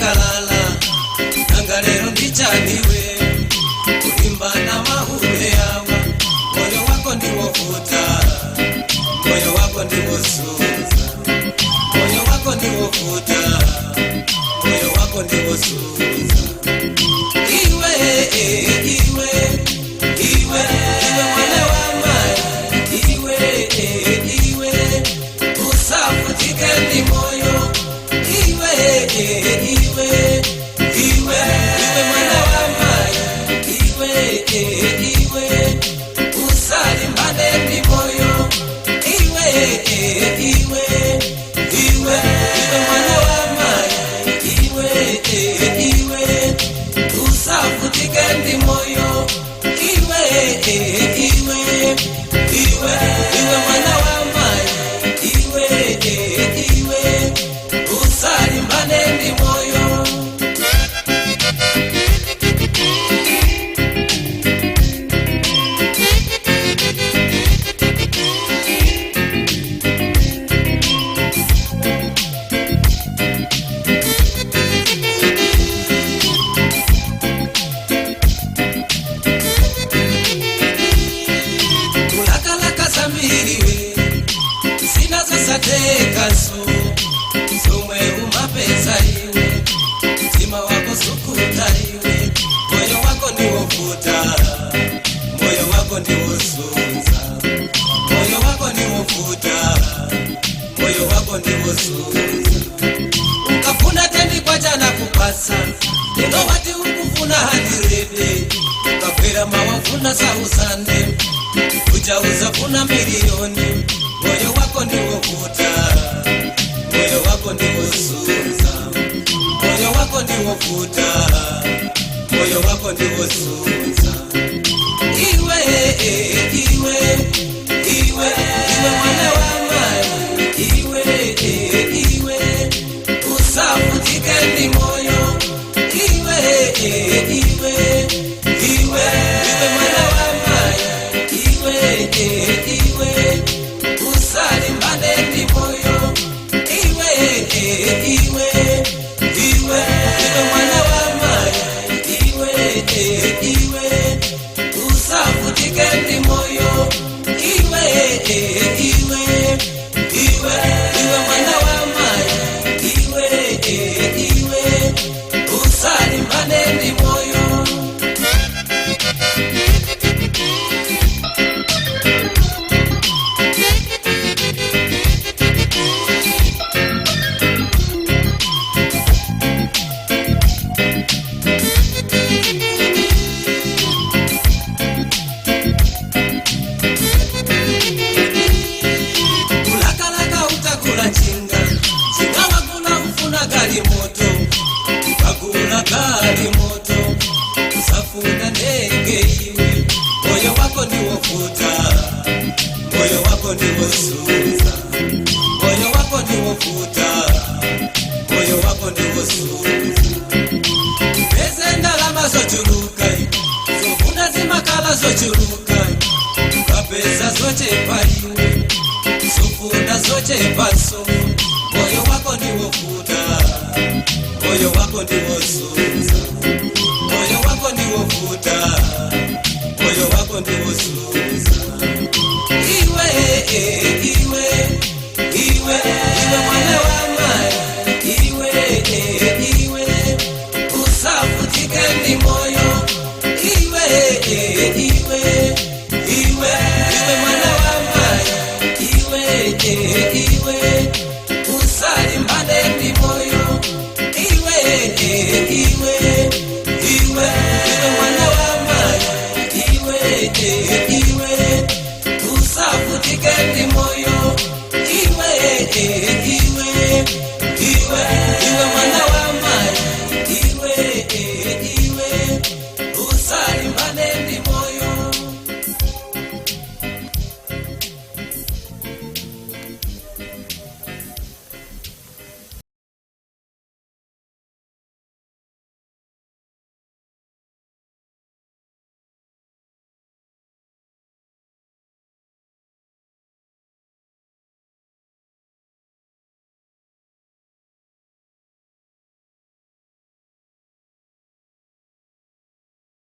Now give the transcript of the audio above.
ndakalala nanga lero ndichaniwe kuimba na mahure yawa moyo wako ndiwofuta moyo wako ndiwosuza moyo wako ndiwofuta moyo wako ndiwosuza iwe iwe iwe mwana wa mai iwe usafutike ndi moyo iwe mwana wa mai iwe usalimbane ndi moyo iwe mwana wa mai iwe usafutike ndi moyo iwe mwana wa mai iwe usalimbane ndi moyo tekaso somwe umapeza iwe mtima wako sukuta iwe moyo wako ndiwofuta moyo wako ndiwosunza moyo wako ndiwofuta moyo wako ndiwosunza ukafuna tendi kwa jana kupasa lero wati ukufuna hadirede ukapera mawafuna sausande ujauza kuna milioni moyo wako ndiwofuta moyo wako ndiwosunza moyo wako ndiwofuta moyo wako ndiwosunza iwe mwana wa mai iwe usafutike ndi moyo iwe mwana wa mai iwe usalimbane ndi moyo iwe mwana wa mai iwe usafutike ndi moyo iwe mwana wa mai iwe usalimbane ndi moyo gari moto usafuna ndege iwe moyo wako ndiwofuta moyo wako ndiwosunza moyo wako ndiwofuta moyo wako ndiwosunza pese ndalama zochuluka zofuna zimakala zochuluka kapesa zochepa iwe sofuna zochepa somo moyo wako ndiwofuta moyo wako ndiwosunza moyo wako ndiwofuta moyo wako ndiwosunza iwe